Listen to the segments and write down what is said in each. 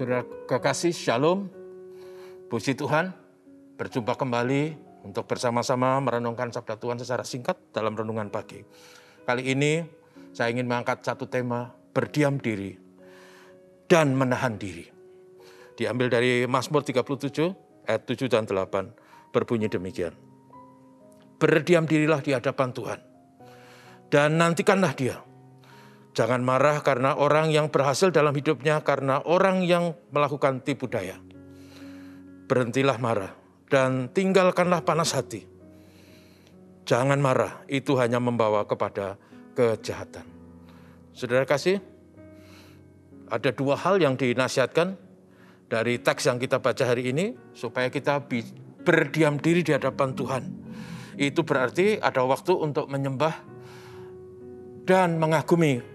Saudara kekasih, Shalom, puji Tuhan, berjumpa kembali untuk bersama-sama merenungkan sabda Tuhan secara singkat dalam renungan pagi. Kali ini saya ingin mengangkat satu tema, berdiam diri dan menahan diri. Diambil dari Mazmur 37 ayat 7 dan 8, berbunyi demikian. Berdiam dirilah di hadapan Tuhan dan nantikanlah Dia. Jangan marah karena orang yang berhasil dalam hidupnya, karena orang yang melakukan tipu daya. Berhentilah marah dan tinggalkanlah panas hati. Jangan marah, itu hanya membawa kepada kejahatan. Saudara kasih, ada dua hal yang dinasihatkan dari teks yang kita baca hari ini, supaya kita berdiam diri di hadapan Tuhan. Itu berarti ada waktu untuk menyembah dan mengagumi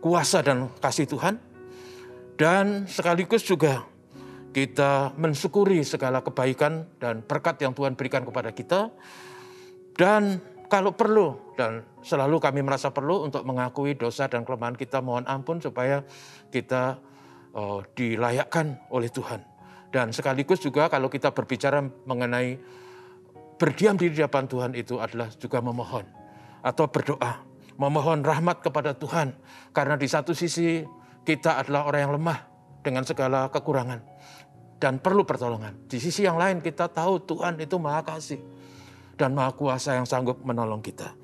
kuasa dan kasih Tuhan, dan sekaligus juga kita mensyukuri segala kebaikan dan berkat yang Tuhan berikan kepada kita, dan kalau perlu, dan selalu kami merasa perlu untuk mengakui dosa dan kelemahan kita, mohon ampun supaya kita dilayakkan oleh Tuhan. Dan sekaligus juga kalau kita berbicara mengenai berdiam diri di hadapan Tuhan, itu adalah juga memohon atau berdoa, memohon rahmat kepada Tuhan, karena di satu sisi kita adalah orang yang lemah dengan segala kekurangan dan perlu pertolongan. Di sisi yang lain kita tahu Tuhan itu Maha Kasih dan Maha Kuasa yang sanggup menolong kita.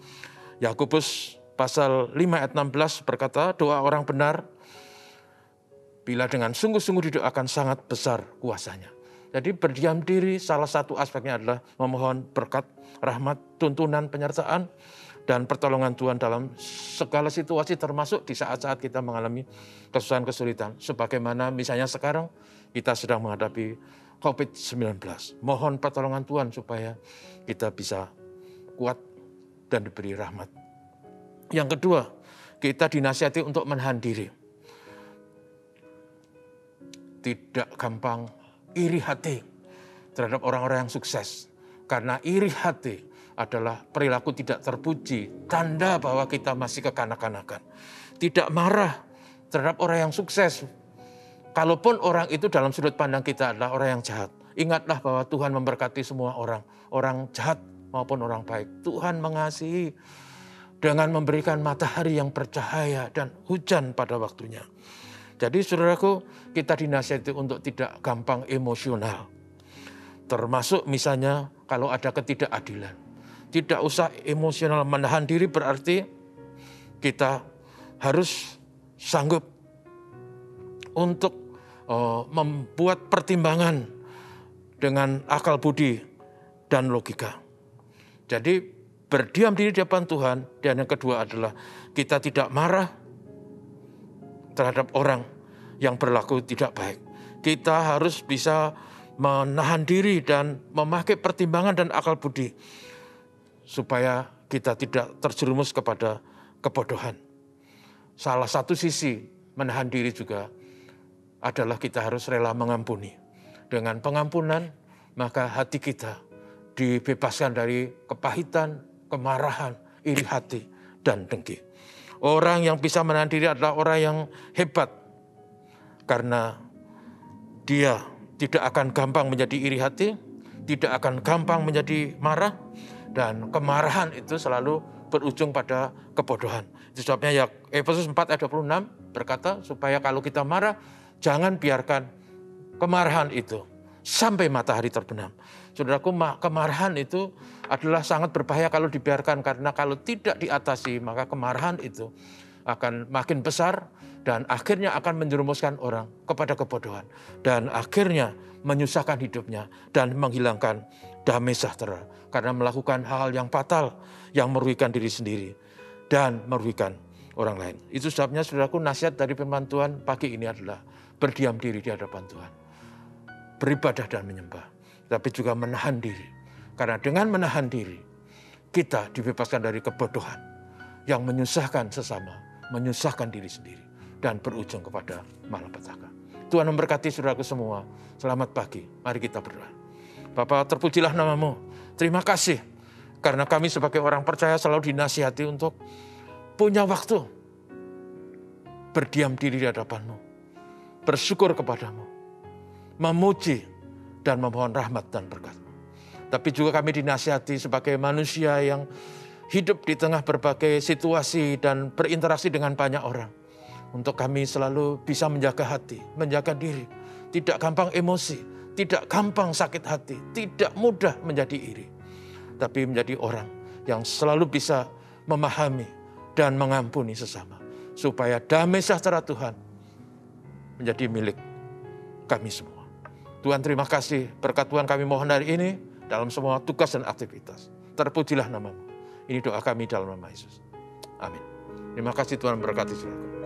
Yakobus pasal 5 ayat 16 berkata, doa orang benar bila dengan sungguh-sungguh didoakan sangat besar kuasanya. Jadi berdiam diri salah satu aspeknya adalah memohon berkat, rahmat, tuntunan, penyertaan, dan pertolongan Tuhan dalam segala situasi, termasuk di saat-saat kita mengalami kesusahan, kesulitan. Sebagaimana misalnya sekarang kita sedang menghadapi COVID-19. Mohon pertolongan Tuhan supaya kita bisa kuat dan diberi rahmat. Yang kedua, kita dinasihati untuk menahan diri. Tidak gampang iri hati terhadap orang-orang yang sukses. Karena iri hati adalah perilaku tidak terpuji, tanda bahwa kita masih kekanak-kanakan. Tidak marah terhadap orang yang sukses, kalaupun orang itu dalam sudut pandang kita adalah orang yang jahat. Ingatlah bahwa Tuhan memberkati semua orang, orang jahat maupun orang baik. Tuhan mengasihi dengan memberikan matahari yang bercahaya dan hujan pada waktunya. Jadi saudaraku, kita dinasihati untuk tidak gampang emosional. Termasuk misalnya kalau ada ketidakadilan. Tidak usah emosional, menahan diri berarti kita harus sanggup untuk membuat pertimbangan dengan akal budi dan logika. Jadi berdiam diri di hadapan Tuhan, dan yang kedua adalah kita tidak marah terhadap orang yang berlaku tidak baik. Kita harus bisa menahan diri dan memakai pertimbangan dan akal budi, supaya kita tidak terjerumus kepada kebodohan. Salah satu sisi menahan diri juga adalah kita harus rela mengampuni. Dengan pengampunan, maka hati kita dibebaskan dari kepahitan, kemarahan, iri hati, dan dengki. Orang yang bisa menahan diri adalah orang yang hebat, karena dia tidak akan gampang menjadi iri hati, tidak akan gampang menjadi marah, dan kemarahan itu selalu berujung pada kebodohan. Itu sebabnya ya Efesus 4 ayat 26 berkata, supaya kalau kita marah, jangan biarkan kemarahan itu sampai matahari terbenam. Saudaraku, kemarahan itu adalah sangat berbahaya kalau dibiarkan, karena kalau tidak diatasi, maka kemarahan itu akan makin besar dan akhirnya akan menjerumuskan orang kepada kebodohan. Dan akhirnya menyusahkan hidupnya dan menghilangkan damai sejahtera. Karena melakukan hal-hal yang fatal, yang merugikan diri sendiri dan merugikan orang lain. Itu sebabnya saudaraku, nasihat dari firman Tuhan pagi ini adalah berdiam diri di hadapan Tuhan. Beribadah dan menyembah, tapi juga menahan diri. Karena dengan menahan diri, kita dibebaskan dari kebodohan yang menyusahkan sesama, menyusahkan diri sendiri, dan berujung kepada malapetaka. Tuhan memberkati saudaraku semua. Selamat pagi, mari kita berdoa. Bapa, terpujilah nama-Mu. Terima kasih karena kami sebagai orang percaya selalu dinasihati untuk punya waktu berdiam diri di hadapan-Mu. bersyukur kepadamu, memuji dan memohon rahmat dan berkat. Tapi juga kami dinasihati sebagai manusia yang hidup di tengah berbagai situasi dan berinteraksi dengan banyak orang. Untuk kami selalu bisa menjaga hati, menjaga diri, tidak gampang emosi, tidak gampang sakit hati, tidak mudah menjadi iri. Tapi menjadi orang yang selalu bisa memahami dan mengampuni sesama. Supaya damai sejahtera Tuhan menjadi milik kami semua. Tuhan terima kasih, berkat Tuhan kami mohon hari ini dalam semua tugas dan aktivitas. Terpujilah namamu. Ini doa kami dalam nama Yesus. Amin. Terima kasih Tuhan berkati saudaraku.